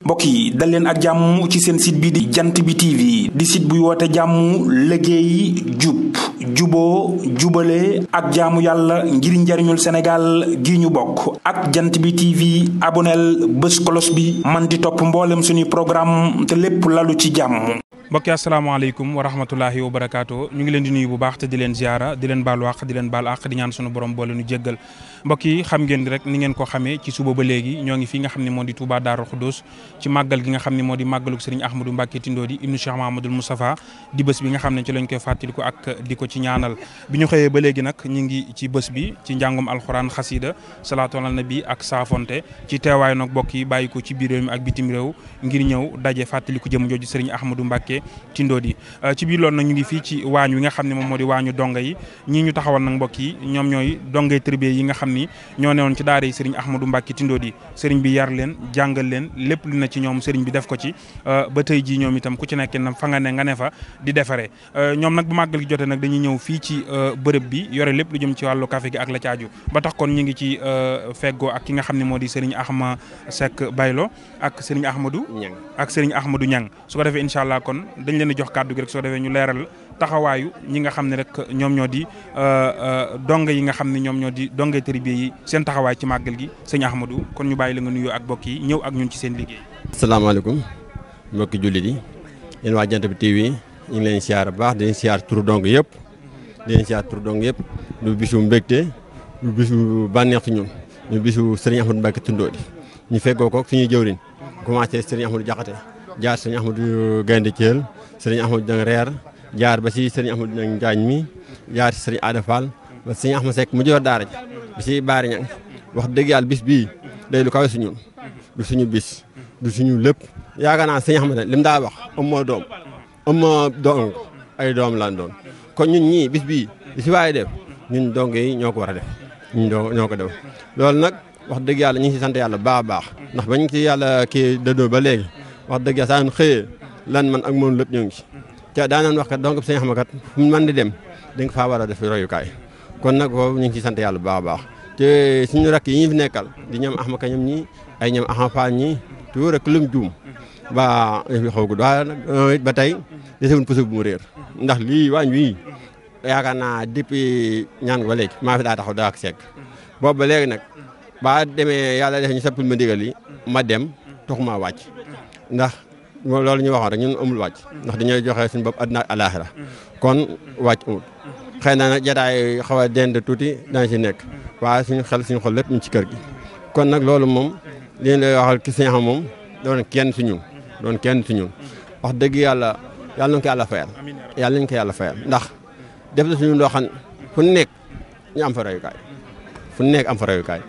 mbokk yi dal leen ak jàmm ci seen site bi di jant bi TV di site buy woote jàmm liggéey jub juboo jubale ak jaamu yàlla ngir njariñul Sénégal gi ñu bokk ak jant bi TV aboneel bés kolos bi man di topp mboolem suñuy programme te lépp lalu ci jàmm. mbokki asalaamaaleykum wa rahmatullahi wa barakaatu ñu ngi leen di nuyu bu baax te di leen ziara di leen baalu àq di leen baal àq di ñaan sunu borom boole nu jéggal mbokk yi xam ngeen rek ni ngeen ko xamee ci suba ba léegi ñoo ngi fi nga xam ne moo di Touba Darou Khoudoss ci màggal gi nga xam ne moo di màggaluk Serigne Ahmadou Mbacké Tindodi ibnu Cheikh Mahamadul Moustapha di bés bi nga xam ne ci lañ koy fàttaliku ak di ko ci ñaanal bi ñu xëyee ba léegi nag ñu ngi ci bés bi ci njàngum alxuraan xasida salaatu ala nabi ak saafonte ci teewaay nag mbokk yi bàyyi ko ci biir réew mi ak bitim réew ngir ñëw daje fàttaliku jëm jooju Serigne Ahmadou Mbacké Tindodi ci biir loolu nag ñu ngi fii ci waañ wi nga xam ne moom moo di waañu donga yi ñii ñu taxawal nag mbokk yi ñoom ñooy dongay tërbiye yi nga xam ni ñoo newoon ci daara yi Serigne Ahmadou Mbacké Tindodi Serigne bi yar leen jàngal leen lépp lu na ci ñoom Serigne bi def ko ci ba tey jii ñoom itam ku ci nekk na fa nga ne fa di defaree ñoom nag bu màggal gi jotee nag dañuy ñëw fii ci bërëb bi yore lépp lu jëm ci wàllu café gi ak la caaju ba tax kon ñu ngi ci feggoo ak ki nga xam ne moo di Serigne Ahma Seck Baylo ak Serigne Ahmadou Niang su ko defee incha allah kon dañ leen di jox kàddu gi rek soo defee ñu leeral taxawaayu ñi nga xam ne rek ñoom ñoo di donga yi nga xam ne ñoom ñoo di donga tërbiye yi seen taxawaay ci màggal gi sëñ Ahmadou kon ñu bàyyi la nga nuyoo ak bokk yi ñëw ak ñun ci seen liggéey. asalaamaaleykum mbokki jullit yi yéen waa Jant bi TV ñu ngi leen siyaar bu baax di leen siyaar turu dong yëpp du bisu mbégte du bisu bànneex ci ñun du bisu Serigne Ahmadou Mbacké Tindodi ñu feggoo ko suñuy jëwriñ commencé Serigne Ahmadou Diakhaté jaar Serigne Ahmadou Gaynde Thiel Serigne Ahmadou Dang Reer jaar ba si Serigne Ahmadou Dang Njaañ mi jaar si Serigne Ada Fall ba Serigne Ahmadou Seck mu jor daara ji bi si baari ñang wax dëgg yàlla bis bii day lu kawe si ñun du suñu bis du suñu lépp yaakaar naa Serigne Ahmadou lim daa wax am doom ay doom lan doon kon ñun ñii bis bii li si waaye def ñun dong yi ñoo ko war a def ñoo ko def loolu nag wax dëgg yàlla ñu ngi si sant yàlla baax a baax ndax bañ ci yàlla kii dëddoo ba léegi wax dëgg yàlla saa xëyee lan man ak moom lépp ñoo ngi ci te daanaan wax kat donc sëñ xam kat fu mu mën di dem da nga faa war a def royukaay kon nag foofu ñu ngi ciy sant yàlla baax a baax te suñu rakk yi ñu fi nekkal di ñoom Ahma Ka ñoom ñi ay ñoom Ahma Fall ñi tout rek lum juum ba fi xaw gudd waaye nag ba tey desewuñ puso bu mu réer ndax lii waañ wi yaakaar naa depuis ñaan ba léegi maa fi daa taxaw daa ak segg boobu ba léegi nag ba demee yàlla def ñu sappul ma ndigal yi ma dem taxuma wàcc ndax loolu ñu waxoon rek ñun amul wàcc ndax dañoo joxe suñu bopp àddina ak alaaxira kon wàcc amul xëy na nag jataay xaw a dend tuuti dañ ci nekk waaye suñu xol lépp ñu ci kër gi kon nag loolu moom li lay waxal ki sëñ xam moom doon kenn si ñun wax dëgg yàlla nañu ko yàlla fayal ndax def na suñu loo xam fu nekk ñu am fa royukaay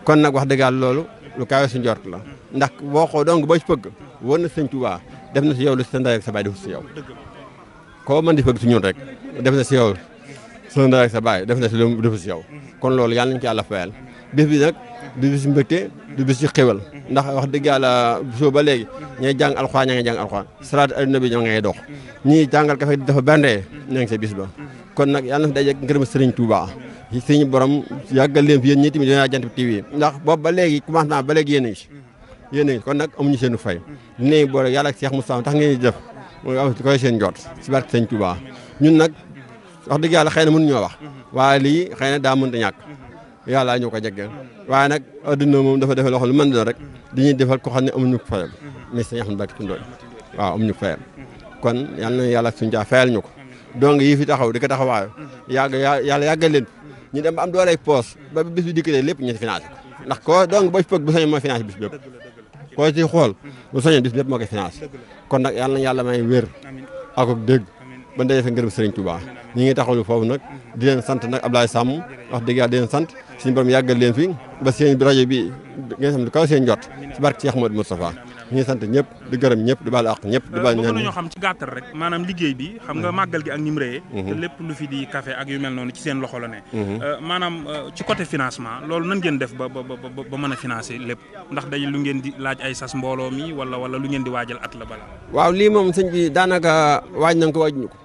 kon nag wax dëgg yàlla loolu lu kawe su njort la ndax boo xoo donc boo ci pëgg war na sëñ Tuubaa def na si yow lu sa ndey ak sa baay def si yow koo mën di fëgg si ñun rek def na si yow sa ndey ak sa baay def na si lu def si yow kon loolu yàlla nañu ko yàlla fayal bis bi nag du bis mbégte du bis ci xéwal ndax wax dëgg yàlla soo ba léegi ñooy jàng alxuraan ña ngay jàng alxuraan salaatu ala nabi ñoo ngay dox ñii jàngal kafe dafa bandee ña ngi sa bis ba kon nag yàlla na fi daje ngërëm Sëriñ Tuubaa suñu borom yàggal leen fi yéen ñi tamit dina Jant bi TV ndax boobu ba léegi commencement ba léegi yéen a ngi kon nag amuñu seenu fay dinañ boole yàlla ak Cheikh Moustapha tax ngeen di def mooy am koy seen jot si barke Sëriñ Tuubaa ñun nag wax dëgg yàlla xëy na mënuñoo wax waaye lii xëy na daa mënta ñàkk yàlla ñu ko jagleel waaye nag adduna moom dafa defee loxo lu mën doon rek dañuy defal ko xam ne amuñu ko fayal mais Sëriñ Ahmadou Mbacké Tindodi waaw amuñu ko fayal kon yàlla na yàlla suñu jaa fayal ñu ko donc yi fi taxaw di ko taxawaayo yàlla yàggal leen ñu dem ba am doole poos ba bis bi dikkatee lépp ñu financé ko ndax ko donc boo ci pëgg bu sañoon mooy financé bis bépp koo ci xool bu sañoon bis bépp moo koy financé kon nag yàlla na yàlla may wér ak dégg ba ndey fa ngërëm Sëriñ Tuubaa ñi ngi taxawlu foofu nag di leen sant nag Ablaye Samb wax dëgg yàlla di leen sant suñu borom yàggal leen fi ba seen rajo bi ngeen xam ne kaw seen jot ci barke Cheikh Modou Moustapha ñu ngi sant ñëpp di gërëm ñëpp di baal àq ñëpp di baal ñaan ñoo xam ci gàttal rek maanaam liggéey bi xam nga màggal gi ak ni mu rëyee te lépp lu fi di café ak yu mel noonu ci seen loxo la ne maanaam ci côté financement loolu nan ngeen def ba mën a financer lépp ndax day lu ngeen di laaj ay sas mbooloo mi wala lu ngeen di waajal at la bala waaw lii moom sëñ bi daanaka waaj nañ ko waajuñu ko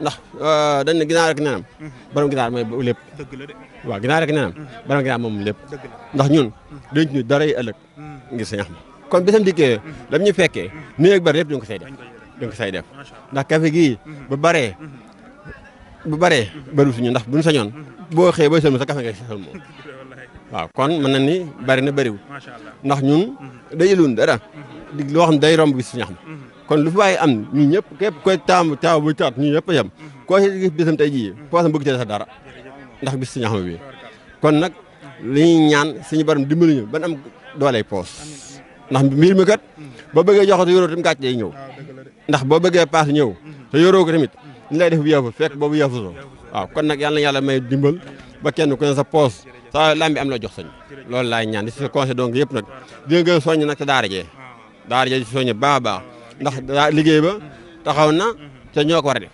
ndax dañ ne ginaar ak nenam borom ginaar mooy lépp dëgg la de waaw ginaar ak nenam borom ginaar moom lépp ndax ñun dañ ñu dara ëllëg ngir Sëñ Ahmadu kon bisam dikkee lam ñu fekkee nii ak bari lépp duñ ko say def ndax café gii bu baree bëriwul suñu ndax buñu sañoon boo xëyee booy sëlmu sa café ngay sëlmu waaw kon mën na ni bari na bëriwul ndax ñun dayilun dara di loo xam day romb bis si ñax ma kon lu fi waaye am ñun ñëpp képp koy taaw bu taat ñun ñëpp a yem koo si gis bisam tey jii poosam bëgg ci sa dara ndax bis si ñax ma bi kon nag li ñuy ñaan suñu borom dimbali ñu ban am dooley poos ndax mbir mi kat boo bëggee joxe te yoroo tamit gàcce day ñëw ndax boo bëggee paas ñëw te yoroo ko tamit ñu lay def bu yaafus fekk boobu yaafusoo waaw kon nag yàlla na yàlla may dimbal ba kenn ku ne sa poos sa lambi am la jox sañ loolu laay ñaan di si conseil donc yëpp nag dina gën a soññ nag te daara jee di soññ baax a baax ndax liggéey ba taxaw na te ñoo ko war a def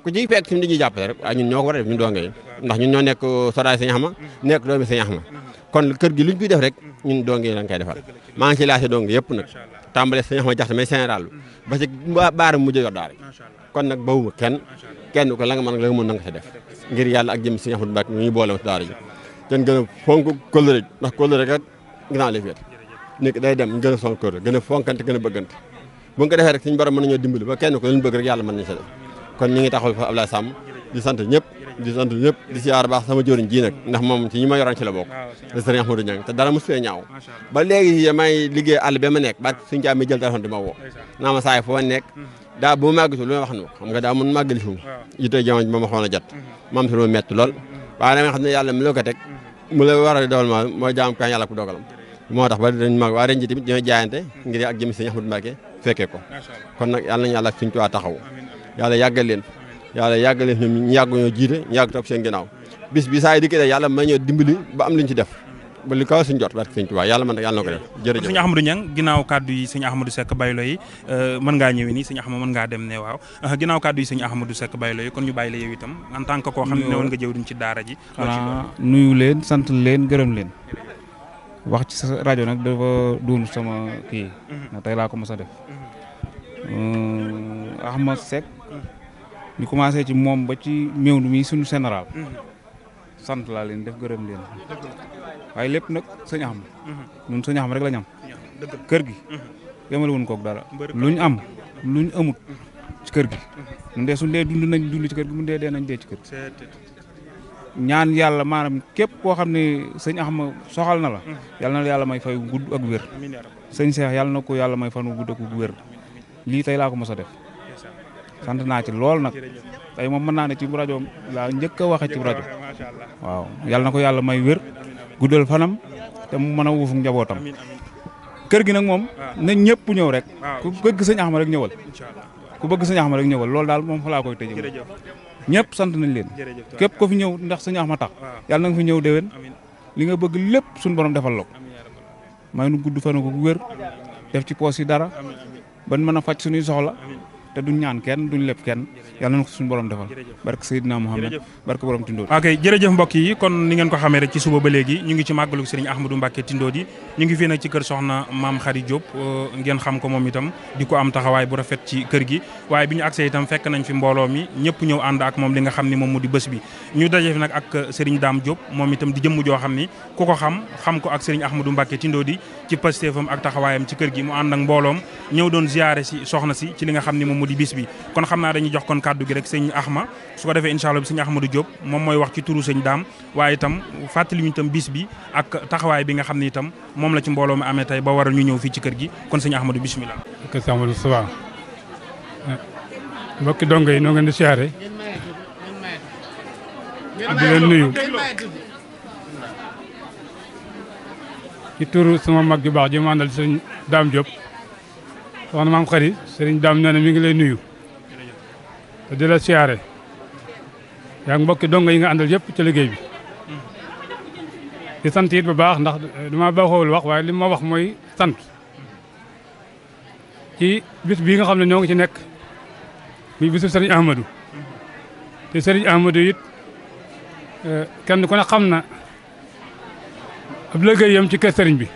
ku ci fekk tamit dañuy jàppale rek waaye ñun ñoo ko war a def ñun donge yi ndax ñun ñoo nekk sodaay Sëñ Axma nekk doomi Sëñ Axma kon kër gi luñ fiy def rek ñun donge yi lañ koy defal maa ngi ci laajte donge yëpp nag tàmbale Sëñ Axma jaxte mais général ba ci baara mujj yor daara kon nag bawuma kenn ko la nga mën la nga mën na nga sa def ngir yàlla ak jëm Sëñ Axmadu Mbàkke ñu boole ci daara ji ten gën a fonk kóllëre ndax kóllëre kat ginnaaw lay féet nit day dem gën a sonk kóllëre gën a fonkante gën a bëggante bu nga ko defee rek suñu borom mën nañoo dimbali ba kenn ko lu ñu bëgg rek yàlla mën nañu sa def kon ñu ngi taxawal fa Abdoulaye Samb di sant ñëpp di siyaar baax sama jëriñ ji nag ndax moom ci ñi ma yoroon ci la bokk di Sëriñ Ahmadou Niang te dara mos fee ñaaw ba léegi may liggéey àll ba ma nekk ba suñu caa mi jël téléphone di ma woo naa ma saay foo nekk daa bu ma màggitu lu ma wax na ko xam nga daa mun màggali fi mu yitey jamono ba ma xoon a jot maam si lu metti lool waaye dama xam ne yàlla mi la ko teg mu la war a dogal ma mooy jaam kan yàlla ku dogalam moo tax ba dañ mag waa ren ji tamit ñooy jaayante ngir ak jëm Sëriñ Ahmadou Mbacke fekkee ko kon nag yàlla nañu yàlla suñu tuwaa taxaw yàlla yàggal leen ñoom ñu yàgg ñoo jiite ñu yàgg topp seen ginnaaw bis bi saa yi dikkee yàlla may ñoo dimbali ba am liñ ci def ba li kaw suñu jot barke Sëriñ Tuubaa yàlla man yàlla na ko def jërëjëf Sëriñ Ahmadou Niang ginnaaw kàddu yi Sëriñ Ahmadou Seck Baylo yi mën ngaa ñëwee nii Sëriñ Ahmadou mën ngaa dem ne waaw ginnaaw kàddu yi Sëriñ Ahmadou Seck Baylo yi kon ñu bàyyi la yow itam en tant que koo xam ne woon nga jëw duñ ci daara ji nuyu leen sant leen gërëm leen wax ci sa rajo nag dafa doon sama kii na tey laa ko mos a def Ahmad Seck ñu commencé ci moom ba ci méew mi suñu général sant laa leen def gërëm leen waaye lépp nag Sëñ Axma ñun Sëñ Axma rek la ñu am kër gi yemale wuñ koog dara luñ am luñ amut ci kër gi ñun dee suñ dee dund nañ dund ci kër gi mun dee nañ dee ci kër gi ñaan yàlla maanaam képp koo xam ne Sëñ Axma soxal na la yàlla na la yàlla may fay gudd ak wér sëñ Cheikh yàlla na ko yàlla may fan gudd ak wér lii tey laa ko mos a def sant naa ci lool nag tey moom mën naa ne ci rajo laa njëkk a waxe ci rajo waaw yàlla na ko yàlla may wér guddal fanam te mu mën a wuufu njabootam kër gi nag moom na ñëpp ñëw rek ku bëgg Sëñ Axma rek ñëwal loolu daal moom fa laa koy tëjee ñëpp sant nañ leen képp ko fi ñëw ndax Sëñ Axma tax yàlla na nga fi ñëw déwén li nga bëgg lépp suñu borom defal la ko may nu gudd fan ko wér def ci poos yi dara ban mën a faj suñuy soxla te duñ ñaan kenn duñ lépp kenn yàlla na ko suñu borom defal barke Seydina Muhammad barke borom Tindodi. ok jërëjëf mbokk yi kon ni ngeen ko xamee rek ci suba ba léegi ñu ngi ci màggalu Serigne Ahmadou Mbacke Tindodi ñu ngi fii nag ci kër soxna Maam Khary Diop ngeen xam ko moom itam di ko am taxawaay bu rafet ci kër gi waaye bi ñu agsee itam fekk nañ fi mbooloo mi ñëpp ñëw ànd ak moom li nga xam ni moom mu di bés bi ñu daje fi nag ak Serigne Dame Diop moom itam di jëmm joo xam ni ku ko xam ko ak Serigne Ahmadou Mbacke Tindodi ci pastéefam ak taxawaayam ci kër gi mu ànd ak mbooloom ñëw doon ziyaare si soxna si ci li nga xam ni moom mu di bis bi kon xam naa dañuy jox kon kàddu gi rek sëñ Axma su ko defee incha allah sëñ Ahmadou Diop moom mooy wax ci turu sëñ Daam waaye itam fàttali ñu itam bis bi ak taxawaay bi nga xam ne itam moom la ci mbooloo mi amee tey ba waral ñu ñëw fii ci kër gi kon sëñ Ahmadou bismillah. ok sëñ Amadou Sow mbokki dongo yi noo ngeen di siyaare di leen nuyu ci turu sama mag ju baax ji ma àndal sëñ Daam Diop soxna Maam Khary sëriñ Daam nee na mi ngi lay nuyu te di la siyaare yaa ngi mbokki dongo yi nga àndal yëpp ci liggéey bi di sant it bu baax ndax dama baaxoowul wax waaye li ma wax mooy sant ci bis bii nga xam ne ñoo ngi ci nekk muy bisu sëriñ Ahmadou te sëriñ Ahmadou it kenn ku ne xam na ab liggéeyam ci kees sëriñ bi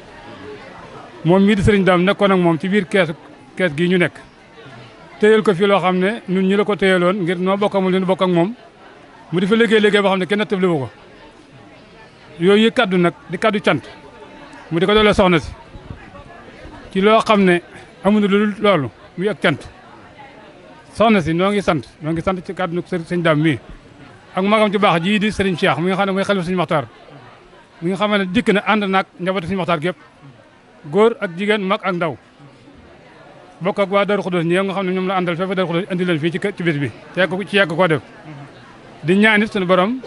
moom mii di sëriñ Daam nekkoon ak moom ci biir kees gii ñu nekk téyel ko fii loo xam ne ñun ñi la ko téyeloon ngir noo bokk amul ñu bokk ak moom mu di fa liggéey boo xam ne kenn nattabli wu ko yooyu yi kaddu nag di kaddu cant mu di ko doole soxna si ci loo xam ne amuñu lu loolu muy ak cant soxna si noo ngi sant ci kàddu sëñ Dame mii ak magam ci baax jii di sëriñ Cheikh mi nga xam ne mooy xalifa sëñ Maxtaar mi nga xam ne dikk na ànd naag njabootu sëñ Maxtaar gépp góor ak jigéen mag ak ndaw bokk ak waa Darou Khoudoss ñi nga xam ne ñoom la àndal feefa Darou Khoudoss andi leen fii ci bis bi ci yàgg koo def di ñaan it suñu borom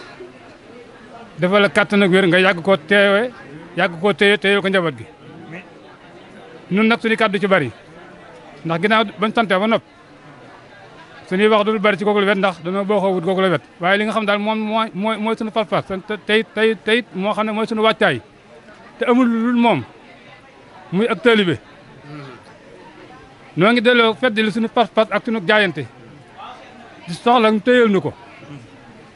dafa la kàttan ak wér nga yàgg koo teewe yàgg koo téye ko njaboot gi ñun nag suñu kàddu ci bari ndax ginnaaw bañ sante ba nopp suñuy wax dul bari ci kooku la wet ndax dañoo boo xoowut kooku la wet waaye li nga xam daal moom mooy suñu pas-pas tey moo xam ne mooy suñu wàccaay te amul lu moom muy ak taalibe noo ngi delloo feddi li suñu pas-pas ak suñu jaayante di soxla ñu téyal nu ko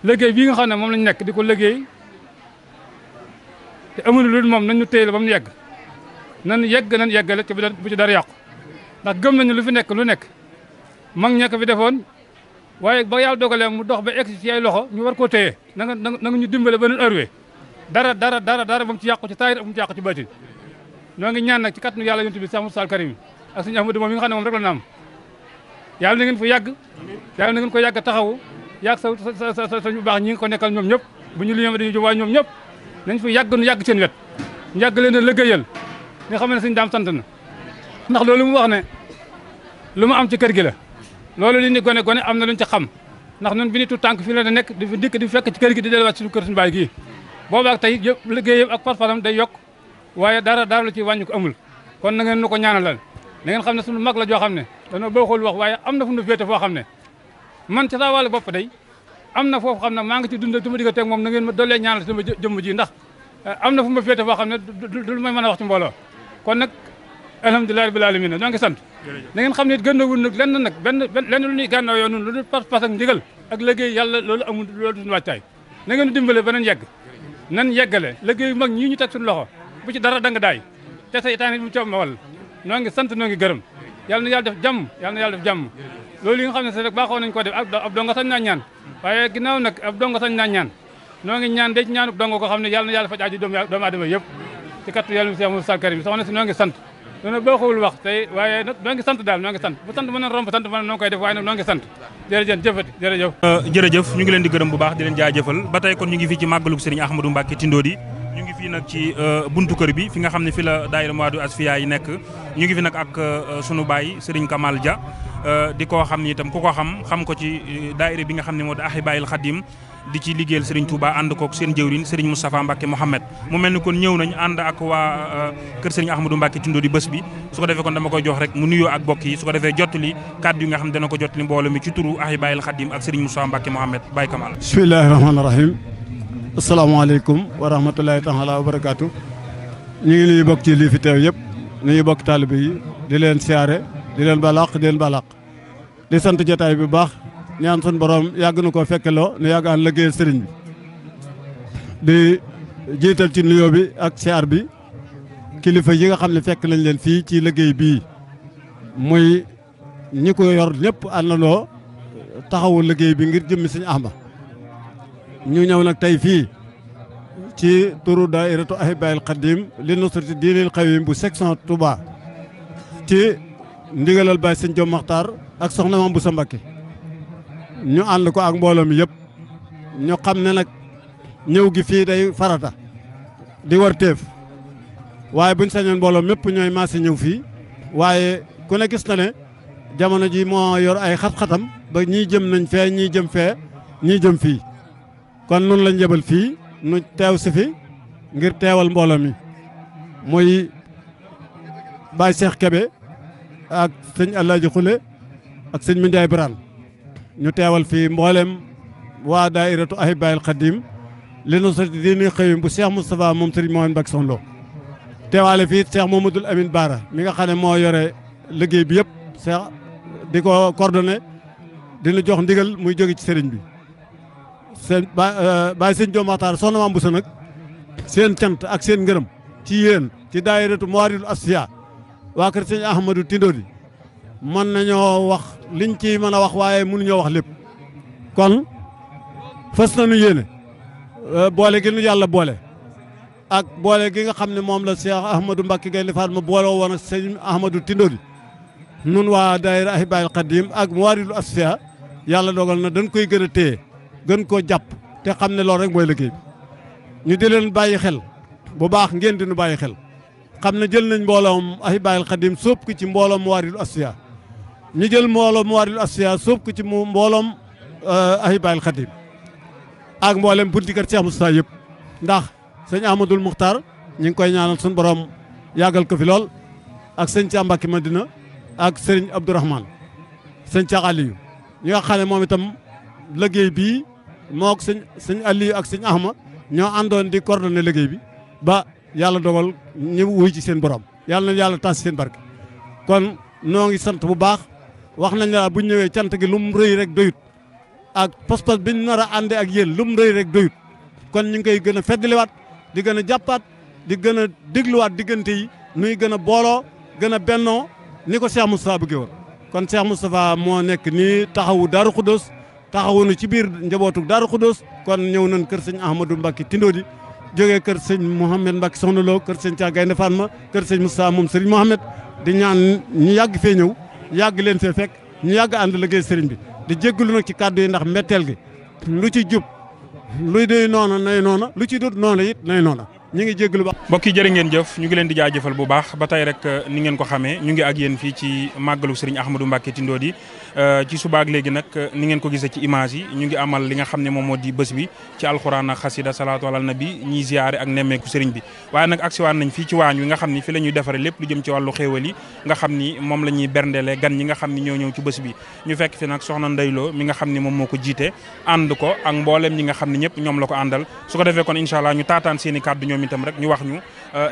liggéey bii nga xam ne moom lañ nekk di ko liggéey te amul lu moom nañ ñu téyal ba mu yegg nan yeggale ci bu ci dara yàqu ndax gëm nañu lu fi nekk lu nekk mag ña ko fi defoon waaye ba yàlla dogalee mu dox ba egg ci ay loxo ñu war koo téye na nga ñu dimbale ba nu heure dara ba mu ci yàqu ci taayir ba mu ci yàqu ci baatin noo ngi ñaan nag ci kattanu yàlla yonent bi Cheikh Moussa Karim ak suñu Ahmadou moom mi nga xam ne moom rek la na am yàlla na ngeen fa yàgg yàlla na ngeen ko yàgg taxawu yàgg sa ñu baax ñi nga ko nekkal ñoom ñëpp bu ñu liñee dañuy jóg waaye ñoom ñëpp nañ fa yàgg nu yàgg seen wet ñu yàgg leen a liggéeyal nga xam ne suñu daam sant na ndax loolu mu wax ne lu mu am ci kër gi la loolu li ni gone am na luñ ci xam ndax ñun bi ni tu tànk fii la nekk di fi dikk di fekk ci kër gi di delluwaat suñu kër suñu baay gii boobaak tey yëpp liggéey yëpp ak pas-pasam day yokk waaye dara lu ci wàññi ko amul kon na ngeen nu ko ñaanalal na ngeen xam ne suñu mag la joo xam ne dañoo bokkul wax waaye am na fu nu féete foo xam ne man ci saa wàllu bopp day am na foofu xam ne maa ngi ci dund tuma digga teeg moom na ngeen ma dollee ñaanal sama jëmm ji ndax am na fu ma féete foo xam ne du may mën a wax ci mbooloo kon nag alhamdulilah rabbil alamin ñoo ngi sant na ngeen xam ne gënnawul nag lenn lu ñuy gànnaaw yoo nun lu dul pas-pas ak ndigal ak liggéey yàlla loolu amul loolu duñu wàccaay na ngeen dimbale ba nañ yegg nan yeggale liggéey mag ñii ñu teg suñu loxo bu ci dara danga daay te seytaane mu coob ma wal noo ngi sant noo ngi gërëm yàlla na yàlla def jàmm loolu yi nga xam ne sax rek baaxoo nañ ko def ab donga sañ naa ñaan waaye ginnaaw nag ab donga sañ naa ñaan noo ngi ñaan de ci ñaanu donga ko xam ne yàlla na yàlla faj aaji doomu aadama yëpp ci kattu yàlla Cheikh Moussa Karim soxna si noo ngi sant dona baaxul wax tey waaye nag noo ngi sant daal noo ngi sant bu sant mën a romb sant mën noo koy def waaye nag noo ngi sant jërëjëf ñu ngi leen di gërëm bu baax di leen jaajëfal ba tey kon ñu ngi fii ci màggalug Serigne Ahmadou Mbacké Tindodi ñu ngi fii nag ci buntu kër bi fi nga xam ne fi la daayira Mouwadou Asfiya yi nekk ñu ngi fi nag ak sunu baay Serigne Kamal Dia di koo xam ni itam ku ko xam ko ci daayira bi nga xam ne moo di Ahibaahil Khadim di ci liggéeyal Serigne Touba ànd kook seen jëwriñ Serigne Moustapha Mbacké Mohamed mu mel ni kon ñëw nañ ànd ak waa kër Serigne Ahmadou Mbacké Tindodi bés bi su ko defee kon dama koy jox rek mu nuyoo ak bokk yi su ko defee jottali kàddu yi nga xam ne dana ko jottali mbooloo mi ci turu Ahibaahil Khadim ak Serigne Moustapha Mbacké Mohamed Baye Kamal. bismillahi rahmaani rahim asalaamaaleykum wa rahmatulahi taala wa barakaatu. ñu ngi nuyu bokk ci lii fi teew yëpp nuyu bokk taalibe yi di leen siyaare di leen balaq di sant jotaay bi bu baax ñaan sun borom yàgg na koo fekkeloo nu yàgg aan liggéeyal sëriñ bi di jiital ci nuyoo bi ak siyaar bi kilifa yi nga xam ne fekk nañ leen fii ci liggéey bii muy ñi ko yor ñëpp àndandoo taxawu liggéey bi ngir jëmmi Sëriñ Ahmad ñu ñëw nag tey fii ci turu daayiratu Ahibaahil Khadim li nusrati diinil qawim bu section Touba ci ndigalal Baay Sëñ Jom Maxtaar ak soxna Mame Bousso Mbacké ñu ànd ko ak mbooloo mi yëpp ñu xam ne nag ñëw gi fii day farata di war teef waaye buñ sañoon mbooloo mépp ñooy maase ñëw fii waaye ku ne gis na ne jamono ji moo yor ay xat-xatam ba ñii jëm nañ fee ñii jëm fee ñii jëm fii kon nun lañ jëbal fii nu teew si fi ngir teewal mbooloo mi muy Baye Cheikh Kébé ak sëñ Alaaji Xule ak sëñ Mindiaye Birane ñu teewal fii mboolem waa daayiratu Ahibaahil Khadim li nusrati diinil qawim bu Cheikh Moustapha moom Serigne Mouhamed Mbacké Soxna Lo teewaale fii Cheikh Mamadou Amine Bara mi nga xam ne moo yore liggéey bi yëpp Cheikh di ko coordonné dina jox ndigal muy jóge ci sëriñ bi seen Baye Sëñ Jom Maxtaar soxna Mame Bousso nag seen cant ak seen ngërëm ci yéen ci daayiratu Mouwadou Asfiya waa kër Sëñ Ahmadou Tindodi mën nañoo wax liñ ci mën a wax waaye mënuñoo wax lépp kon fas nañu yéene boole gi nu yàlla boole ak boole gi nga xam ne moom la Cheikh Ahmadou Mbacké Gaïndé Fatma booloo woon ak sëñ Ahmadou Tindodi nun waa daayira Ahibahil Khadim ak Mouwaridul Asfiya yàlla dogal na dañ koy gën a téye gën koo jàpp te xam ne loolu rek mooy liggéey bi ñu di leen bàyyi xel bu baax ngeen di nu bàyyi xel xam ne jël nañ mbooloom Ahibahil Khadim sóob ko ci mbooloom Mouwaridul Asfiya ñu jël mbooloom Mouwaridul Asfiya sóob ko ci mbooloom Ahibahil Khadim ak mboolem bunti kër Cheikh Moustapha yëpp ndax sëñ Ahmadul Muxtaar ñu ngi koy ñaanal suñu borom yàggal ko fi lool ak sëñ Cheikh Mbacké Madina ak sëriñ Abdourahmane sëñ Cheikh Aliou ñi nga xam ne moom itam liggéey bii moo ak sëñ Aliou ak sëñ Ahma ñoo àndoon di coordonné liggéey bi ba yàlla dogal ñu wuy ci seen borom yàlla na yàlla tas seen barke kon noo ngi sant bu baax wax nañ la bu ñëwee cant gi lu mu rëy rek doyut ak pas-pas biñ nar a àndee ak yéen lu mu rëy rek doyut kon ñu ngi koy gën a feddaliwaat di gën a jàppaat di gën a dégluwaat diggante yi nuy gën a booloo gën a bennoo ni ko Cheikh Moustapha bëggee woon kon Cheikh Moustapha moo nekk nii taxawu Daaru Khoudoss taxawunu ci biir njabootu Daaru Khoudoss kon ñëw nañ kër sëñ Ahmadou Mbacké Tindodi jógee kër sëñ Mouhamed Mbacké Soxna Lo kër sëñ Cheikh Gaïndé Fatma kër sëñ Moustapha moom sëriñ Mouhamed di ñaan ñu yàgg fee ñëw yàgg leen fee fekk ñu yàgg ànd liggéey sëriñ bi di jéggalu nag ci kàddu yi ndax mbetteel gi lu ci jub luy doy noona nay noona lu ci dut noona it nay noona ñu ngi jéggalu ba mbokk yi jërë ngeen jëf ñu ngi leen di jaajëfal bu baax ba tey rek ni ngeen ko xamee ñu ngi ak yéen fii ci màggalu Serigne Ahmadou Mbacké Tindodi ci subaak léegi nag ni ngeen ko gisee ci image yi ñu ngi amal li nga xam ne moom moo di bés bi ci alxuraan ak xasida salaatu alal nabi ñiy ziyaare ak nemmeeku Serigne bi waaye nag agsiwaan nañ fii ci waañ wi nga xam ni fi la ñuy defaree lépp lu jëm ci wàllu xéewal yi nga xam ni moom la ñuy berndeele gan ñi nga xam ni ñoo ñëw ci bés bi ñu fekk fi nag soxna Ndeyloo mi nga xam ni moom moo ko jiite ànd ko ak mbooleem ñi nga xam ne ñëpp ñoom la ko àndal su ko defee kon incha allah ñu taataan seen i kàddu ñoom itam rek ñu wax ñu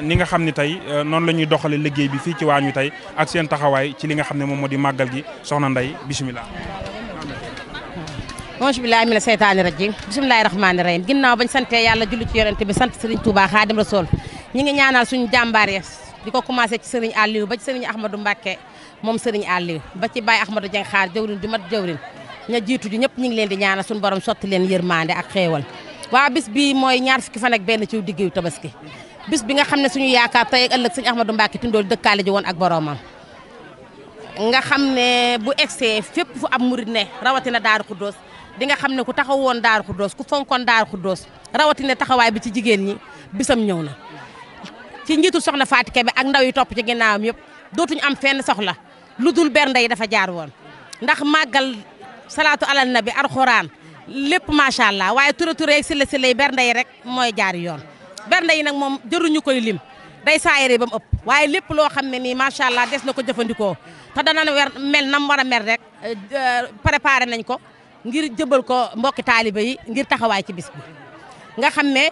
ni nga xam ni tey noonu la ñuy doxale liggéey bi fii ci waañ wi tey ak seen taxawaay ci li nga xam ne moom moo di màggal gi soxna Ndey bisimilah. auzu billaahi mina seytaani rajiim bismillaahi rahmaani rahiim ginnaaw bañ sante yàlla julli ci yonent bi sant Serigne Touba Xaadim Rasuul ñi ngi ñaanal suñu jàmbaar yi di ko commencé ci Serigne Aliou ba ci Serigne Ahmadou Mbacké moom Serigne Aliou ba ci Baye Ahmadou Dieng xaar jëwrin ju mat jëwrin ña jiitu ji ñëpp ñi ngi leen di ñaanal suñu borom sotti leen yërmande ak xéewal waa bis bi mooy ñaar fukki fan ak benn ci diggu Tabaski bis bi nga xam ne suñu yaakaar tey ak ëllëg sëñ Ahmadou Mbacké Tindodi dëkkaale ji woon ak boromam nga xam ne bu egsee fépp fu ab murid ne rawatina Daaru Khoudoss di nga xam ne ku taxaw woon Daaru Khoudoss ku fonkoon Daaru Khoudoss rawatina taxawaay bi ci jigéen ñi bisam ñëw na ci njiitul soxna Fatou Kébé ak ndaw yi topp ci ginnaawam yëpp dootuñu am fenn soxla lu dul bernde yi dafa jaar woon ndax màggal salaatu alal nabi alxuraan lépp macha allah waaye ture sile yi bernde yi rek mooy jaar yoon bernde yi nag moom jëruñu koy lim day saayere ba mu ëpp waaye lépp loo xam ne nii macha allah des na ko jëfandikoo te dana mel nam war a mel rek préparé nañ ko ngir jëbal ko mbokki taaliba yi ngir taxawaay ci bis bi nga xam ne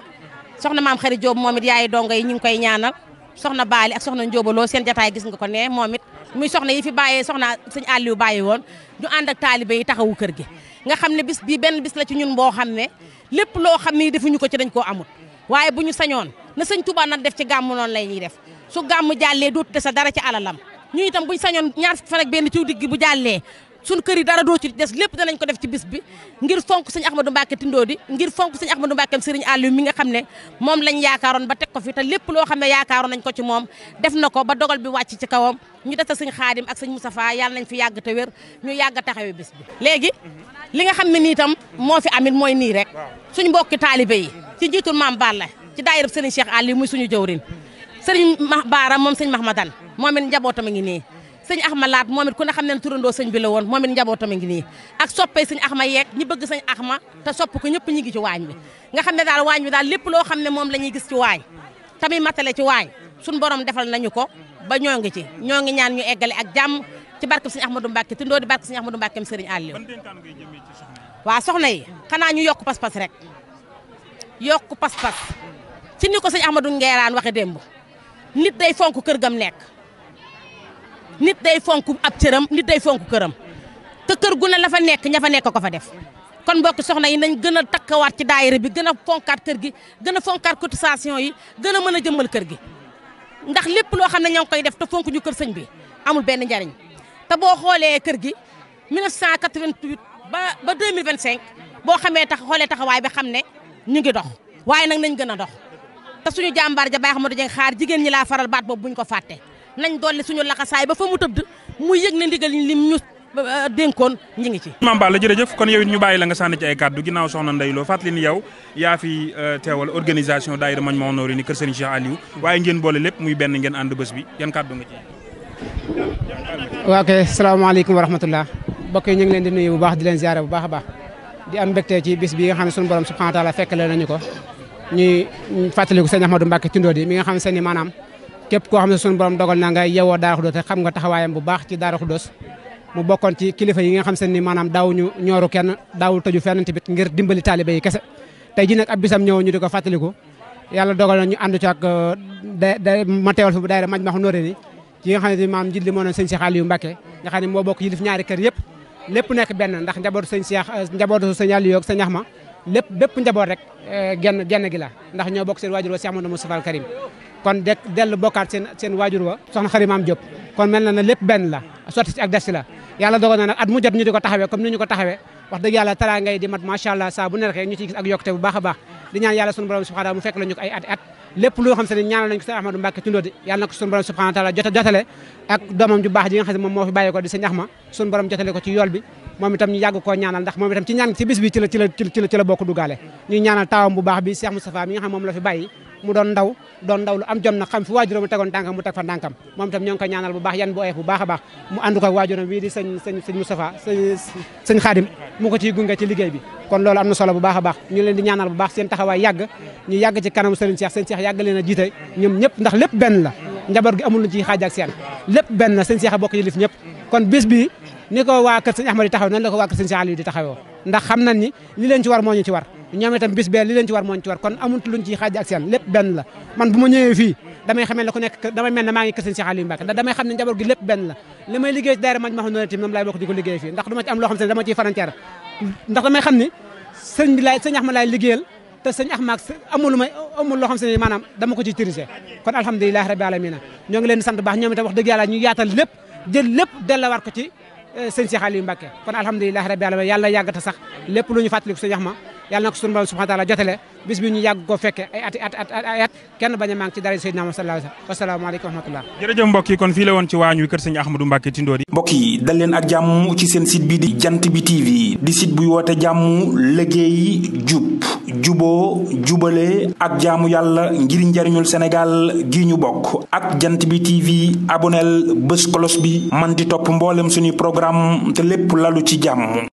soxna maam Xari Jóob moom it yaay dongo yi ñu ngi koy ñaanal soxna Baali ak soxna Njóobaloo seen jataay gis nga ko ne moom it muy soxna yi fi bàyyee soxna sëñ Aliou bàyyi woon ñu ànd ak taaliba yi taxawu kër gi nga xam ne bis bii benn bis la ci ñun boo xam ne lépp loo xam ne defuñu ko ci dañ koo amul waaye bu ñu sañoon na sëñ Touba nag def ci gàmm noonu lay ñuy def su gàmm jàllee dootu des dara ci alalam ñu itam buñ sañoon ñaar fan ak benn ci digg bu jàllee suñ kër yi dara doo ci des lépp danañ ko def ci bis bi ngir fonk sëñ Ahmadou Mbacké Tindodi ngir fonk sëñ Ahmadou Mbacké Serigne Aliou mi nga xam ne moom lañ yaakaaroon ba teg ko fi te lépp loo xam ne yaakaaroon nañ ko ci moom def na ko ba dogal bi wàcc ci kawam ñu def sëñ Xaadim ak sëñ Moustapha yàlla nañ fi yàgg te wér ñu yàgg a taxawee bis bi léegi li nga xam ne nii itam moo fi amit mooy nii rek suñ mbokki taalibe yi ci njiitul maam Balla ci daayira Serigne Cheikh Aliou muy suñu jëwrin Serigne Baara moom sëñ Mahmadan moom it njabootam a ngi nii sëñ Axma Laat moom it ku ne xam ne turandoo sëñ bi la woon moom it njabootam a ngi nii ak soppee sëñ Axma yeeg ñi bëgg sëñ Axma te sopp ko ñëpp ñi ngi ci waañ bi nga xam ne daal waañ bi daal lépp loo xam ne moom la ñuy gis ci waañ tamit matale ci waañ suñ borom defal nañu ko ba ñoo ngi ci ñoo ngi ñaan ñu eggale ak jàmm ci barkeb sëñ Ahmadou Mbacké Tindodi barkeb sëñ Ahmadou Mbacké Serigne Aliou waaw soxna yi xanaa ñu yokk pas-pas rek yokk pas-pas ci ni ko sëñ Ahmadou Ngeeraan waxe démb nit day fonk kër gam nekk nit day fonk ab cëram nit day fonk këram te kër gu ne la fa nekk ña fa nekk ko fa def kon mbokki soxna yi nañ gën a takkawaat ci daayira bi gën a fonkaat kër gi gën a fonkaat cotisation yi gën a mën a jëmmal kër gi ndax lépp loo xam ne ñoo ngi koy def te fonk ñu kër sëñ bi amul benn njariñ te boo xoolee kër gi 1988 ba 2025 boo xamee xoolee taxawaay bi xam ne ñu ngi dox waaye nag nañ gën a dox te suñu jàmbaar ja Baye Ahmadou Dieng xaar jigéen ñi laa faral baat boobu buñ ko fàtte nañ dolli suñu laxasaay ba fa mu tëdd mu yëg ne ndigal lim ñu dénkoon ñi ngi ci. Mame Balla jërëjëf kon yow it ñu bàyyi la nga sànni ci ay kàddu ginnaaw soxna Ndeye Lo fàttali ni yow yaa fi teewal organisation daayira Majmahun Nurayni kër Serigne Cheikh Aliou waaye ngeen boole lépp muy benn ngeen ànd bés bi yan kàddu nga ci. waa kay salaamaaleykum wa rahmatullah mbokk yi ñu ngi leen di nuyu bu baax di leen ziare bu baax a baax di am mbégte ci bis bi nga xam ne sunu borom subhanahu wa taala fekkale nañu ko ñuy fàttaliku sëñ Ahmadou Mbacké Tindodi mi nga xam ne maanaam képp koo xam ne sunu borom dogal na nga yewoo Daara Khoudoss te xam nga taxawaayam bu baax ci Daara Khoudoss mu bokkoon ci kilifa yi nga xam se ni maanaam daawuñu ñooru kenn daawul tëju fenn tamit ngir dimbali taalibe yi kese tey ji nag ab bisam ñëw ñu di ko fàttaliku yàlla dogal na ñu ànd ci ak ma teewal fi bu daayira Majmahun Nurayni ci nga xam ne maanaam njiit li moo doon sëñ Cheikh Aliou Mbacké nga xam ne moo bokk yilif ñaari kër yëpp lépp nekk benn ndax njabootu sëñ Cheikh njabootu sëñ Aliou ak sëñ Ahma lépp bépp njaboot rek genn gi la ndax ñoo bokk seen waajur wa Cheikh Amadou Moustapha Al Karim kon dellu bokkaat seen waajur wa soxna Xari Maam Diop kon mel na ne lépp benn la sotti ci ak des la yàlla dogal na nag at mu jot ñu di ko taxawee comme ni ñu ko taxawee wax dëgg yàlla tara ngay di mat macha allah saa bu ne rek ñu ciy gis ak yokkute bu baax a baax di ñaan yàlla sunu borom subhanahu mu fekk la ñu ko ay at lépp loo xam se ne ñaanal nañu ko sëñ Ahmadou Mbacké Tindodi yàlla na ko sunu borom subhanahu wa taala jotale ak doomam ju baax ji nga xam ne moom moo fi bàyyi ko di sëñ Ahma sunu borom jotale ko ci yool bi moom itam ñu yàgg koo ñaanal ndax moom itam ci ñaan ci bis bi ci la bokk dugaale ñuy ñaanal taawam bu baax bi Cheikh Moustapha mi nga xam moom la fi bàyyi mu doon ndaw lu am jom nag xam fi waajuram tegoon tànkam mu teg fa ndànkam moom itam ñoo ngi koy ñaanal bu baax yan bu oyof bu baax a baax mu ànd ko ak waajuram bii di sëñ Moustapha sëñ Khadim mu ko ciy gunge ci liggéey bi kon loolu am na solo bu baax a baax ñu leen di ñaanal bu baax seen taxawaay yàgg ñu yàgg ci kanamu sëñ Cheikh yàgg leen a jiite ñoom ñëpp ndax lépp benn la njaboot gi amul lu ci xaaj ak seen lépp benn la sëñ Cheikh a bokk yilif ñëpp kon bés bi ni ko waa kër sëñ Ahmad di taxaw noonu la ko waa kër sëñ Cheikh Aliou di taxawoo ndax xam nañ ni li leen ci war moo ñu ci war ñoom itam bis bee li leen ci war moo ñu ci war kon amul luñ ci xaaj ak seen lépp benn la man bu ma ñëwee fii damay xamee ne ku nekk damay mel ne maa ngi kër sëñ Cheikh Aliou Mbacké ndax damay xam ne njaboot gi lépp benn la li may liggéey ci daayira Majmahun Nurayni moom laay bokk di ko liggéey fii ndax du ma ci am loo xam ne dama ciy frontière ndax damay xam ni sëñ Ahmad laay liggéeyal te sëñ Ahmad amul loo xam ne maanaam dama ko ciy tirisé kon alhamdulilahi rabbi alamina ñoo ngi leen di sant baax ñoom itam wax dëgg yàlla ñu yaatal lépp jël lépp dellawaat ko ci sëñ Cheikh Aliou Mbacké kon alhamdulilahi rabbi alamin yàlla yàggata sax lépp lu ñu fàttaliku sëñ Ahma yàlla na ko sunu borom subhanahu wa taala jotale bis bi ñu yàgg koo fekke ay at kenn bañ a manqué ci dara Seydina Muhammad sallallahu alayhi wa sallam wasalaamaaleykum wa rahmatullah jërëjëf mbokk yi kon fii la woon ci waañu kër sëñ Ahmadou Mbacké Tindodi mbokk yi dal leen ak jàmm ci seen site bi di jant bi TV di site buy woote jàmm liggéey jub juboo jubale ak jaamu yàlla ngir njariñul Sénégal gi ñu bokk ak jant bi TV aboneel bés kolos bi man di topp mboolem suñuy programme te lépp lalu ci jàmm